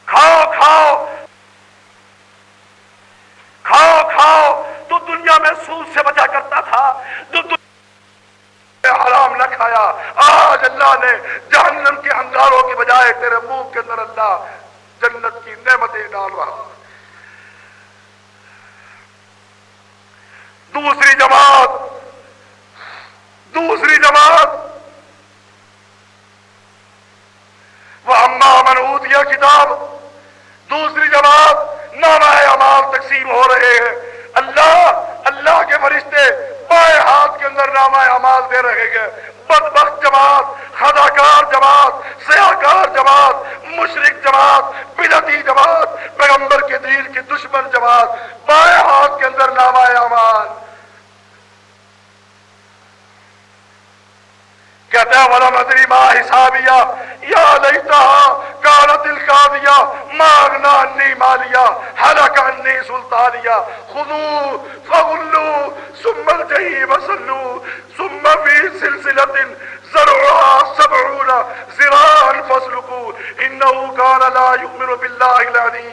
کھاؤ کھاؤ کھاؤ کھاؤ، تو دنیا میں سود سے بچا کرتا تھا، تو حرام نہ کھایا، آج اللہ نے جہنم کے انگاروں کی بجائے تیرے منہ کے اندر اللہ جنت کی نعمتیں ڈال رہا۔ دوسری جماعت وَأَمَّا مَنْ أُوتِيَ کتاب، دوسری جماعت نامہ اعمال تقسیم ہو رہے ہیں، اللہ کے فرشتے بائیں ہاتھ کے اندر نامہ اعمال دے رہے ہیں۔ بدبخت جماعت، خطاکار جماعت، سیاہکار جماعت، مشرک جماعت، بدعتی جماعت، پیغمبر کے دین کی دشمن جماعت، بائیں ہاتھ کے اندر نامہ اعمال۔ کہتا ہے وَلَمْ أَدْرِ مَا حِسَابِيَهْ يَا لَيْتَهَا كَانَتِ الْقَاضِيَةَ مَا أَغْنَىٰ عَنِّي مَالِيَهْ هَلَكَ عَنِّي سُلْطَانِيَهْ خُذُوهُ فَغُلُّوهُ ثُمَّ الْجَحِيمَ صَلُّوهُ ثُمَّ فِي سِلْسِلَةٍ ذَرْعُهَا 70 ذِرَاعًا فَاسْلُكُوهُ إِنَّهُ كَانَ لَا يُؤْمِنُ بِاللَّهِ الْعَظِيمِ۔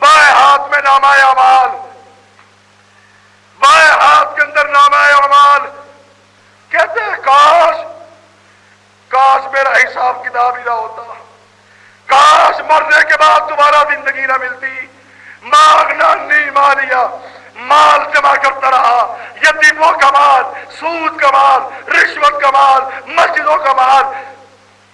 بائیں ہاتھ میں نامہ اعمال، بائیں ہاتھ کے اندر نامہ اعمال، کہتے ہیں کاش میرا حساب کتاب ہی نہ ہوتا، کاش مرنے کے بعد دوبارہ زندگی نہ ملتی۔ مانگنا نہیں مالیا، مال جمع کرتا رہا، یتیموں کا مال، سود کا مال، رشوت کا مال، مسجدوں کا مال،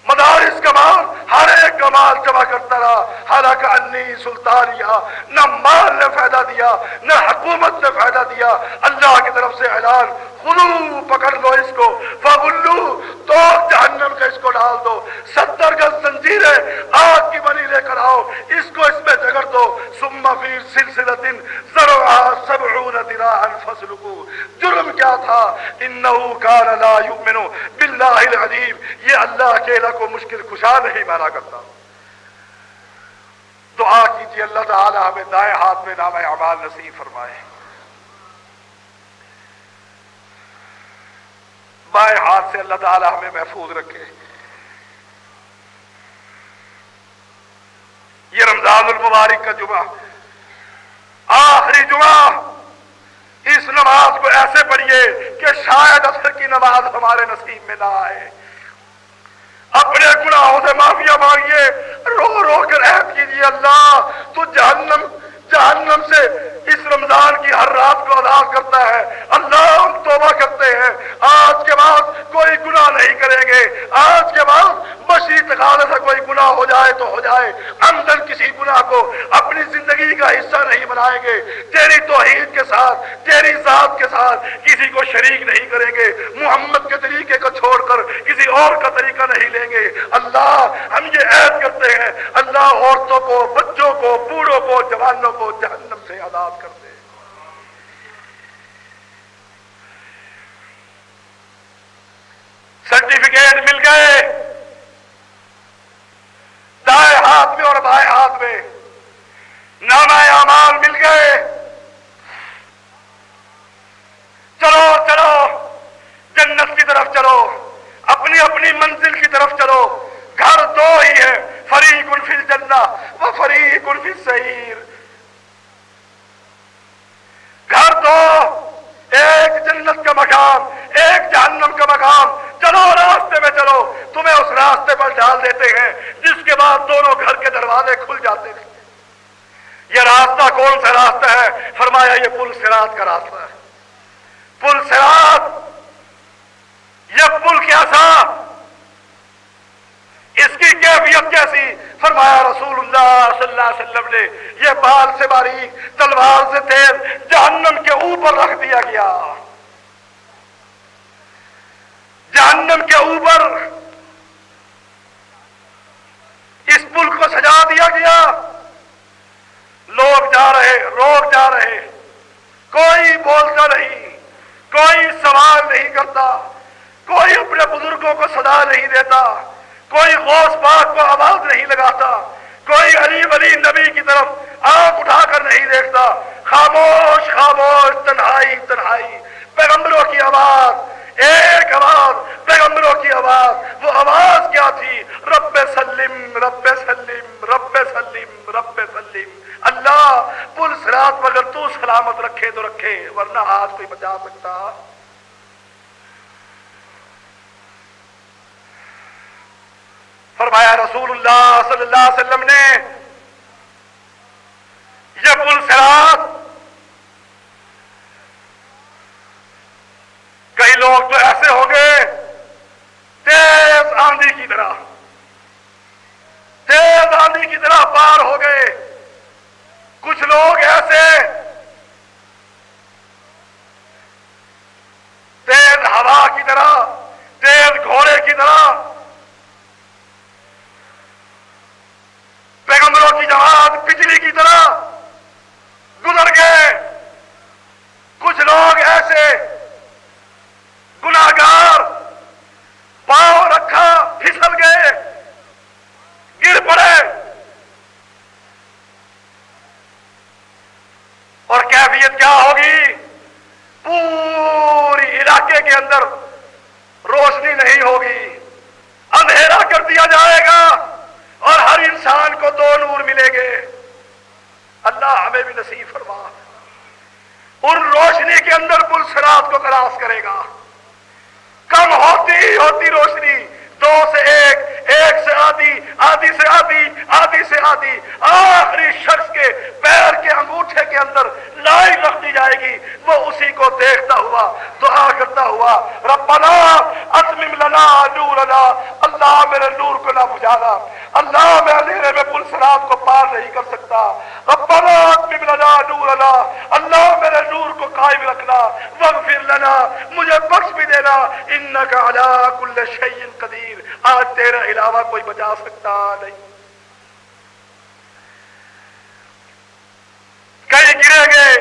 مدارس کا مال، ہر ایک کا مال جمع کرتا رہا۔ حالانکہ انی سلطانیہ، نہ مال نے فائدہ دیا، نہ حکومت نے فائدہ دیا۔ اللہ کی طرف سے اعلان، خذو، پکڑ لو اس کو، فغلو، تو جہنم کا اس کو ڈال دو، 70 گز زنجیریں آگ کی بنی لے کر آؤ، اس کو اس میں جگڑ دو، ثم فی سلسلۃ ذرعہا 70 ذراعا فاسلکوہ۔ جرم کیا تھا؟ انہ کان لا یؤمن باللہ العظیم، یہ اللہ اکیلا کو مشکل کشا نہیں مانا کرتا۔ دعا کیجیے اللہ تعالی ہمیں دائیں ہاتھ میں نامہ اعمال نصیب فرمائے، بائیں ہاتھ سے اللہ تعالی ہمیں محفوظ رکھے۔ یہ رمضان المبارک کا جمعہ، آخری جمعہ، اس نماز کو ایسے پڑھیے کہ شاید عصر کی نماز ہمارے نصیب میں نہ آئے۔ اپنے گناہوں سے معافیا مانگیے، رو رو کر عہد کیجیے اللہ تو جہنم سے اس رمضان کی ہر رات کو آزاد کرتا ہے۔ اللہ ہم توبہ کرتے ہیں، آج کے بعد کوئی گناہ نہیں کریں گے، آج کے بعد بشری تقاضے سے کوئی گناہ ہو جائے تو ہو جائے، عمدن کسی گناہ کو اپنی زندگی کا حصہ نہیں بنائیں گے، تیری توحید کے ساتھ، تیری ذات کے ساتھ کسی کو شریک نہیں کریں گے، محمد کے طریقے کو چھوڑ کر کسی اور کا طریقہ نہیں لیں گے۔ اللہ ہم یہ عہد کرتے ہیں، اللہ عورتوں کو، بچوں کو، بوڑھوں کو، جوانوں کو جہنم سے آزاد کر دے۔ سرٹیفکیٹ مل گئے، دائیں ہاتھ میں اور بائیں ہاتھ میں نامہ اعمال مل گئے۔ چلو چلو جنت کی طرف چلو، اپنی اپنی منزل کی طرف چلو۔ گھر دو ہی ہے، فریق فی الجنہ و فریق فی السعیر۔ گھر دو، ایک جنت کا مقام، ایک جہنم کا مقام۔ چلو راستے میں چلو، تو ہیں جس کے بعد دونوں گھر کے دروازے کھل جاتے تھے۔ یہ راستہ کون سا راستہ ہے؟ فرمایا یہ پل صراط کا راستہ ہے۔ پل صراط، یہ پل کیسا، اس کی کیفیت کیسی؟ فرمایا رسول اللہ صلی اللہ علیہ وسلم نے یہ بال سے باریک تلوار سے تیز جہنم کے اوپر رکھ دیا گیا، جہنم کے اوپر اس پل کو سجا دیا گیا۔ لوگ جا رہے، لوگ جا رہے، کوئی بولتا نہیں، کوئی سوال نہیں کرتا، کوئی اپنے بزرگوں کو صدا نہیں دیتا، کوئی غوث پاک کو آواز نہیں لگاتا، کوئی علی ولی نبی کی طرف آنکھ اٹھا کر نہیں دیکھتا۔ خاموش خاموش، تنہائی تنہائی، پیغمبروں کی آواز، ایک آواز، پیغمبروں کی آواز۔ وہ آواز کیا تھی؟ رب سلم رب سلم رب سلم رب سلم۔ اللہ پل صراط پر اگر تو سلامت رکھے تو رکھے، ورنہ آج کوئی بچا سکتا؟ فرمایا رسول اللہ صلی اللہ علیہ وسلم نے یہ پل صراط، کئی لوگ تو ایسے ہو گئے تیز آندھی کی طرح، تیز آندھی کی طرح پار ہو گئے، کچھ لوگ ایسے تیز ہوا کی طرح، تیز گھوڑے کی طرح پیغمبروں کی جماعت بجلی کی طرح گزر گئے، کچھ لوگ ایسے گناہگار پاؤں رکھا پھسل گئے، گر پڑے، اور کیفیت کیا ہوگی؟ پوری علاقے کے اندر روشنی نہیں ہوگی، اندھیرا کر دیا جائے گا اور ہر انسان کو دو نور ملیں گے۔ اللہ ہمیں بھی نصیب فرما، ان روشنی کے اندر پل صراط کو کراس کرے گا۔ کم ہوتی روشنی، دو سے ایک سے آدھی، آدھی سے آدھی، آدھی سے آدھی، آخری شخص کے پیر کے انگوٹھے کے اندر لائٹ رکھ دی جائے گی، وہ اسی کو دیکھتا ہوا دعا کرتا ہوا، ربنا اتمم لنا نورنا، اللہ میرے نور کو نہ بجھانا، اللہ میں اندھیرے میں پل صراط کو پار نہیں کر سکتا، ربنا اتمم لنا نورنا، اللہ میرے نور کو قائم رکھنا، واغفر لنا، مجھے بخش بھی دینا، انک علی کل شیء قدیر، آج تیرے علاوہ کوئی بچا سکتا نہیں۔ کئی گرے گئے،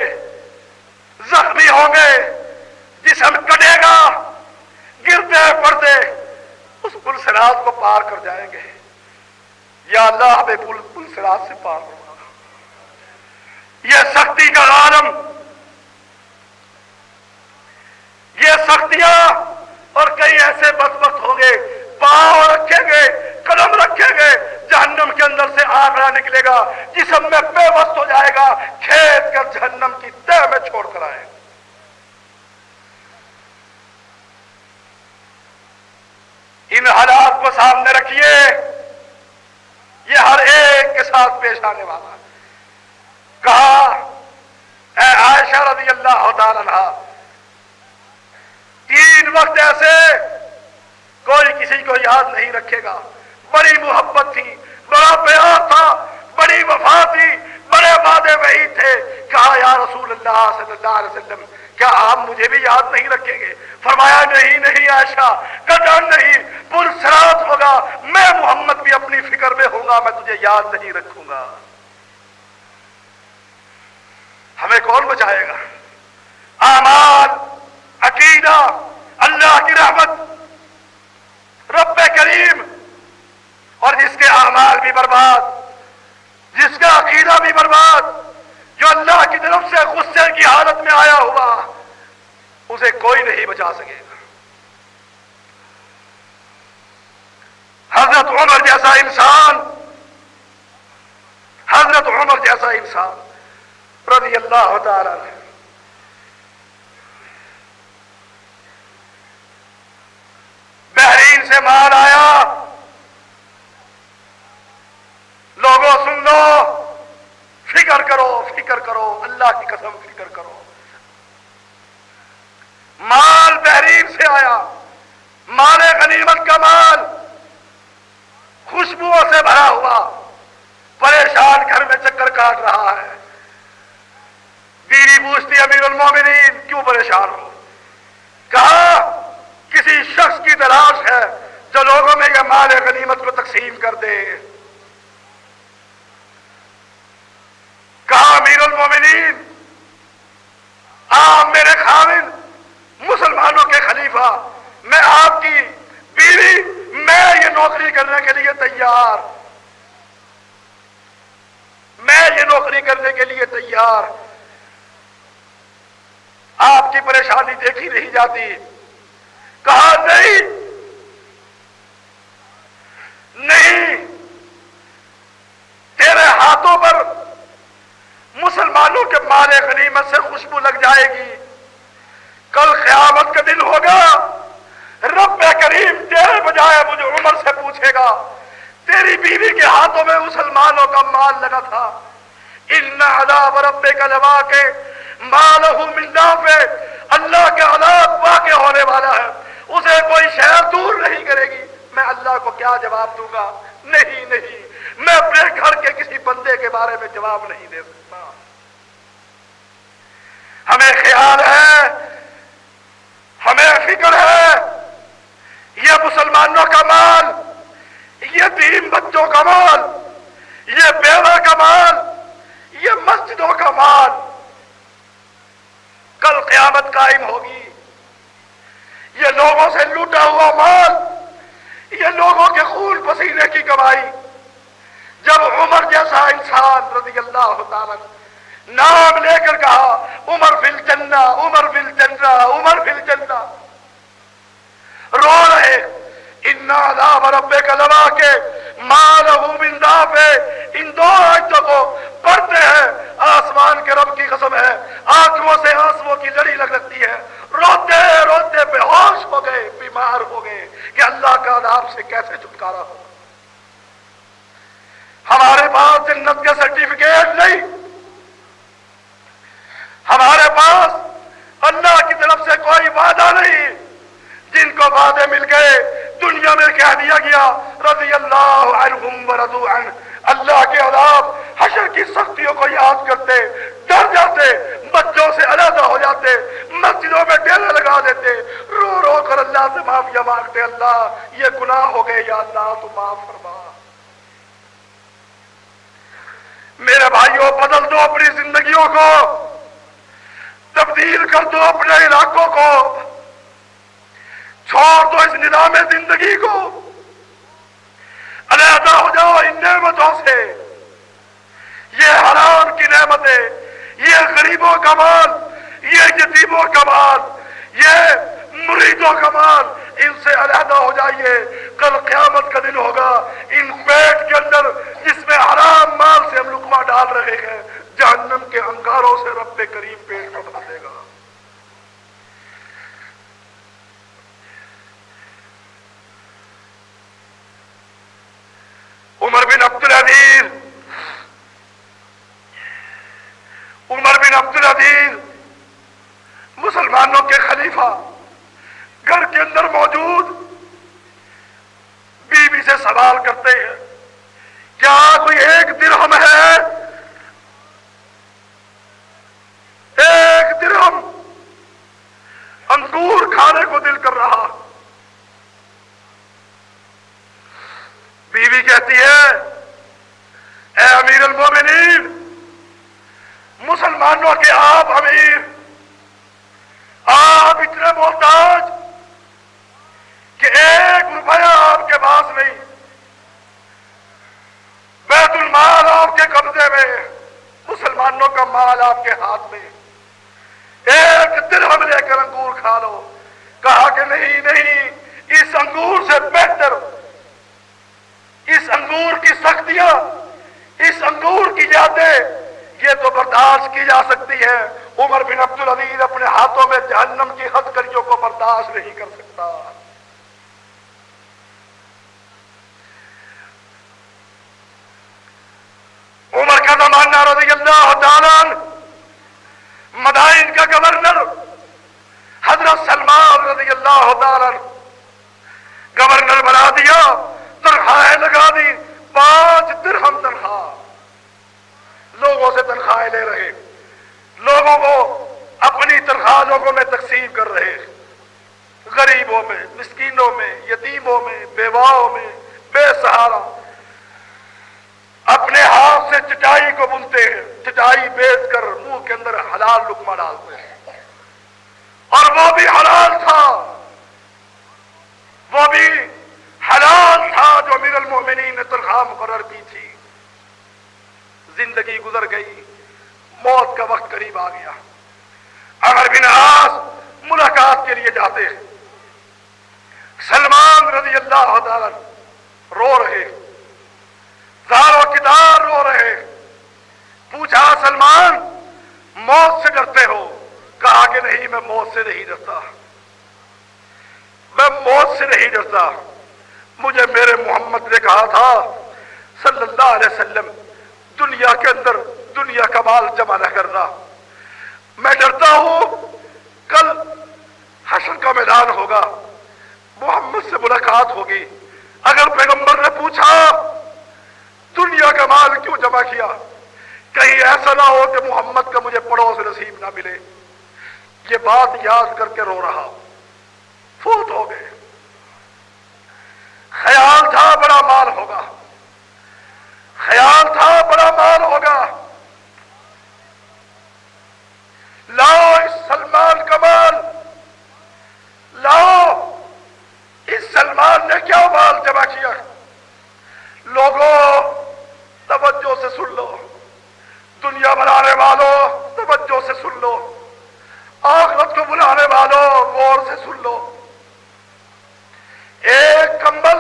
زخمی ہوں گے، جسم کٹے گا، گرتے پڑتے اس پل صراط کو پار کر جائیں گے۔ یا اللہ ہمیں پل صراط سے پار کرنا۔ یہ سختی کا عالم، یہ سختیاں، اور کئی ایسے بدبخت ہوں گے، پاؤں رکھیں گے، قدم رکھیں گے، جہنم کے اندر سے آگرہ نکلے گا، جسم میں بے بس ہو جائے گا، کھینچ کر جہنم کی تہ میں چھوڑ کر آئے۔ ان حالات کو سامنے رکھیے، یہ ہر ایک کے ساتھ پیش آنے والا۔ کہا اے عائشہ رضی اللہ تعالی عنہا، 3 وقت ایسے کوئی کسی کو یاد نہیں رکھے گا، بڑی محبت تھی، بڑا پیار تھا، بڑی وفا تھی، بڑے وعدے وعید تھے۔ کہا یا رسول اللہ صلی اللہ علیہ وسلم، کیا آپ مجھے بھی یاد نہیں رکھیں گے؟ فرمایا نہیں نہیں عائشہ، قطعاً نہیں، پل صراط ہوگا، میں محمد بھی اپنی فکر میں ہوں گا، میں تجھے یاد نہیں رکھوں گا۔ ہمیں کون بچائے گا؟ اعمال، عقیدہ، اللہ کی رحمت، رب کریم، اور جس کے اعمال بھی برباد، جس کا عقیدہ بھی برباد، جو اللہ کی طرف سے غصے کی حالت میں آیا ہوا، اسے کوئی نہیں بچا سکے گا۔ حضرت عمر جیسا انسان، حضرت عمر جیسا انسان رضی اللہ تعالی عنہ، بحرین سے مال آیا، لو، فکر کرو، فکر کرو، اللہ کی قسم فکر کرو. مال بحرین سے آیا، مال غنیمت کا مال خوشبوؤں سے بھرا ہوا، پریشان گھر میں چکر کاٹ رہا ہے. بیوی پوچھتی امیر المومنین کیوں پریشان ہو؟ کہا کسی شخص کی تلاش ہے جو لوگوں میں یہ مال غنیمت کو تقسیم کر دے. کہا امیر المومنین آپ میرے خاوند، مسلمانوں کے خلیفہ، میں آپ کی بیوی، میں یہ نوکری کرنے کے لیے تیار، میں یہ نوکری کرنے کے لیے تیار. آپ کی پریشانی دیکھی نہیں جاتی. کہا نہیں نہیں، تیرے ہاتھوں پر مسلمانوں کے مال غنیمت سے خوشبو لگ جائے گی. کل قیامت کا دن ہوگا، رب کریم تیرے بجائے مجھے عمر سے پوچھے گا تیری بیوی کے ہاتھوں میں مسلمانوں کا مال لگا تھا. ان عذاب ربک لواقع ما لہ من دافع، اللہ کے عذاب واقع ہونے والا ہے، اسے کوئی شے دور نہیں کرے گی. میں اللہ کو کیا جواب دوں گا؟ نہیں نہیں، میں اپنے گھر کے کسی بندے کے بارے میں جواب نہیں دے سکتا. ہمیں خیال ہے، ہمیں فکر ہے، یہ مسلمانوں کا مال، یتیم بچوں کا مال، یہ بیوہ کا مال، یہ مسجدوں کا مال کل قیامت قائم ہوگی. یہ لوگوں سے لوٹا ہوا مال، یہ لوگوں کے خون پسینے کی کمائی. جب عمر جیسا انسان رضی اللہ تعالیٰ نام لے کر کہا عمر فی الجنہ، عمر فی الجنہ، عمر فی الجنہ، رو رہے. ان عذاب ربک لواقع ما لہ من دافع، ان دو آیتوں کو پڑھتے ہیں آسمان کے رب کی قسم ہے آنکھوں سے آنسوؤں کی لڑی لگتی ہے. روتے روتے بے ہوش ہو گئے، بیمار ہو گئے کہ اللہ کا عذاب سے کیسے چھٹکارا ہو. ہمارے پاس جنت کے سرٹیفکیٹ نہیں، ہمارے پاس اللہ کی طرف سے کوئی وعدہ نہیں. جن کو وعدے مل گئے دنیا میں کہہ دیا گیا رضی اللہ عنہم ورضوا عنہ. اللہ کے عذاب، حشر کی سختیوں کو یاد کرتے ڈر جاتے، بچوں سے علیحدہ ہو جاتے، مسجدوں میں ڈیرے لگا دیتے، رو رو کر اللہ سے معافیا مانگتے، اللہ یہ گناہ ہو گئے، یا اللہ تو معاف فرما. میرے بھائیوں، بدل دو اپنی زندگیوں کو، تبدیل کر دو اپنے علاقوں کو، چھوڑ دو اس نظام زندگی کو، علیحدہ ہو جاؤ ان نعمتوں سے. یہ حرام کی نعمتیں، یہ غریبوں کا مال، یہ یتیموں کا مال، یہ مریدوں کا مال، ان سے علیحدہ ہو جائیے. کل قیامت کا دن ہوگا، ان پیٹ کے اندر جس میں حرام مال سے ہم لقمہ ڈال رہے ہیں، جہنم کے انگاروں سے رب کریم پیٹ کو بھر دے گا. عمر بن عبدالعزیز، عمر بن عبدالعزیز مسلمانوں کے خلیفہ گھر کے اندر موجود، بیوی سے سوال کرتے ہیں کیا کوئی ایک درہم ہے؟ ایک درہم. انگور کھانے کو دل کر رہا. بیوی کہتی ہے اے امیر المومنین، مسلمانوں کے آپ امیر، آپ اتنے محتاج کہ ایک روپیہ آپ کے پاس نہیں، بیت المال آپ کے قبضے میں، مسلمانوں کا مال آپ کے ہاتھ میں، ایک درہم لے کر انگور کھا لو. کہا کہ نہیں نہیں، اس انگور سے بہتر، اس انگور کی سختیاں، اس انگور کی یادیں، یہ تو برداشت کی جا سکتی ہے. عمر بن عبدالعزیز اپنے ہاتھوں میں جہنم کی ہتکڑیوں کو برداشت نہیں کر سکتا. اللہ تعالی گورنر بنا دیا، تنخواہیں لگا دی، 5 درہم تنخواہ، لوگوں سے تنخواہیں لے رہے، لوگوں کو اپنی تنخواہ لوگوں میں تقسیم کر رہے، غریبوں میں، مسکینوں میں، یتیموں میں، بیواؤں میں، بے سہارا، اپنے ہاتھ سے چٹائی کو بنتے ہیں، چٹائی بیچ کر منہ کے اندر حلال لقمہ ڈالتے ہیں، اور وہ بھی حلال تھا، وہ بھی حلال تھا جو امیر المومنین نے تنخواہ مقرر کی تھی۔ زندگی گزر گئی، موت کا وقت قریب آ گیا، عمرو بن عاص ملاقات کے لیے جاتے ہیں، سلمان رضی اللہ تعالی رو رہے، زار و کدار رو رہے، پوچھا سلمان موت سے ڈرتے ہو؟ کہا کہ نہیں، میں موت سے نہیں ڈرتا، میں موت سے نہیں ڈرتا، مجھے میرے محمد نے کہا تھا صلی اللہ علیہ وسلم دنیا کے اندر دنیا کا مال جمع نہ کرنا، میں ڈرتا ہوں کل حشر کا میدان ہوگا، محمد سے ملاقات ہوگی، اگر پیغمبر نے پوچھا دنیا کا مال کیوں جمع کیا، کہیں ایسا نہ ہو کہ محمد کا مجھے پڑوس نصیب نہ ملے، یہ بات یاد کر کے رو رہا، فوت ہو گئے۔ خیال تھا بڑا مال ہوگا، خیال تھا بڑا مال ہوگا، لاؤ اس سلمان کا مال، لاؤ اس سلمان نے کیا مال جمع کیا۔ لوگوں توجہ سے سن لو، دنیا بنانے والوں توجہ سے سن لو، آخرت کو بلانے والوں غور سے سن لو، ایک کمبل،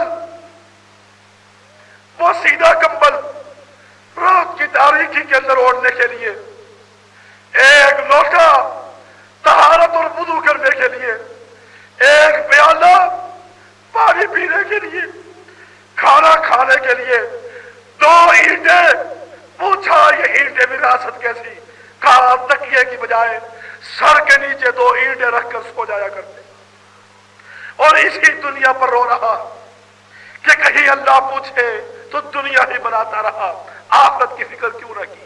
وہ سیدھا کمبل رات کی تاریکی کے اندر اوڑھنے کے لیے، ایک لوٹا طہارت اور وضو کرنے کے لیے، ایک پیالہ پانی پینے کے لیے، کھانا کھانے کے لیے، 2 اینٹیں، پوچھا یہ اینٹیں وراثت کیسی، کہا تکیے کی بجائے سر کے نیچے 2 اینٹیں رکھ کر سو جایا کرتے، اور اسی دنیا پر رو رہا کہ کہیں اللہ پوچھے تو دنیا ہی بناتا رہا، آخرت کی فکر کیوں نہ کی۔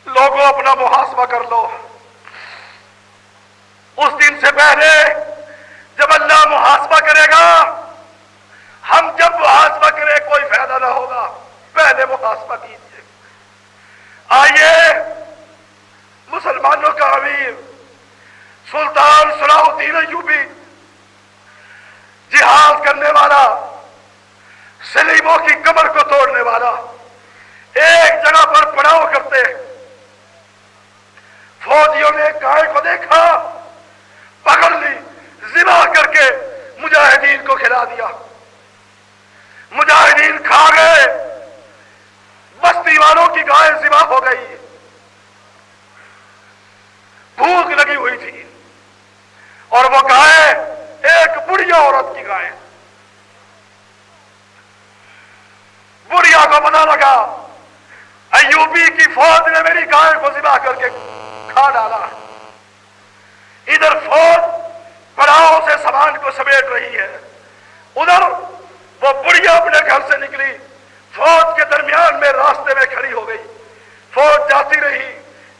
لوگوں اپنا محاسبہ کر لو، اس دن سے پہلے جب اللہ محاسبہ کرے گا، ہم جب محاسبہ کرے کوئی فائدہ نہ ہوگا، پہلے محاسبہ کیجیے۔ آئیے مسلمانوں کا امیر سلطان صلاح الدین ایوبی، جہاد کرنے والا، سلیموں کی کمر کو توڑنے والا، ایک جگہ پر پڑاؤ کرتے، فوجیوں نے گائے کو دیکھا، پکڑ لی، ذبح کر کے مجاہدین کو کھلا دیا، مجاہدین کھا گئے، بستی والوں کی گائے ذبح ہو گئی، بھوک لگی ہوئی تھی، اور وہ گائے ایک بڑھیا عورت کی گائے، بڑھیا کو پتہ لگا ایوبی کی فوج نے میری گائے کو ذبح کر کے کھا ڈالا، ادھر فوج پڑاؤ سے سامان کو سمیٹ رہی ہے، ادھر وہ بڑھیا اپنے گھر سے نکلی، فوج کے درمیان میں راستے میں کھڑی ہو گئی، فوج جاتی رہی،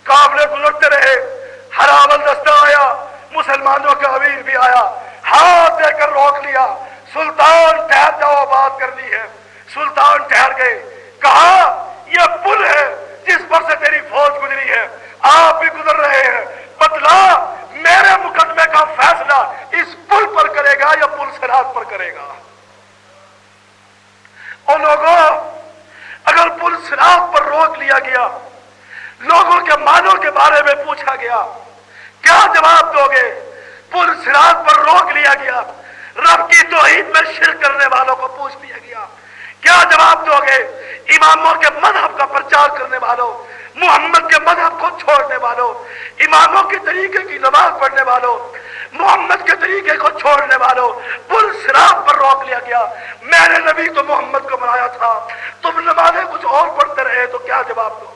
قافلے گزرتے رہے، ہراول دستہ آیا، مسلمانوں کا امیر بھی آیا، ہاتھ دے کر روک لیا، سلطان ٹھہر جاؤ بات کرنی ہے، سلطان ٹھہر گئے، کہا یہ پل ہے جس پر سے تیری فوج گزری ہے، آپ بھی گزر رہے ہیں، بتلا میرے مقدمے کا فیصلہ اس پل پر کرے گا یا پل صراط پر کرے گا۔ اور لوگوں اگر پل صراط پر روک لیا گیا، لوگوں کے مالوں کے بارے میں پوچھا گیا، کیا جواب دو گے؟ پل صراط پر روک لیا گیا، رب کی توحید میں شرک کرنے والوں کو پوچھ لیا گیا، کیا جواب دو گے؟ اماموں کے مذہب کا پرچار کرنے والوں، محمد کے مذہب کو چھوڑنے والوں، اماموں کے طریقے کی نماز پڑھنے والوں، محمد کے طریقے کو چھوڑنے والوں، پل صراط پر روک لیا گیا، میں نے نبی تو محمد کو بنایا تھا، تم نمازیں کچھ اور پڑھتے رہے، تو کیا جواب دو؟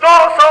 200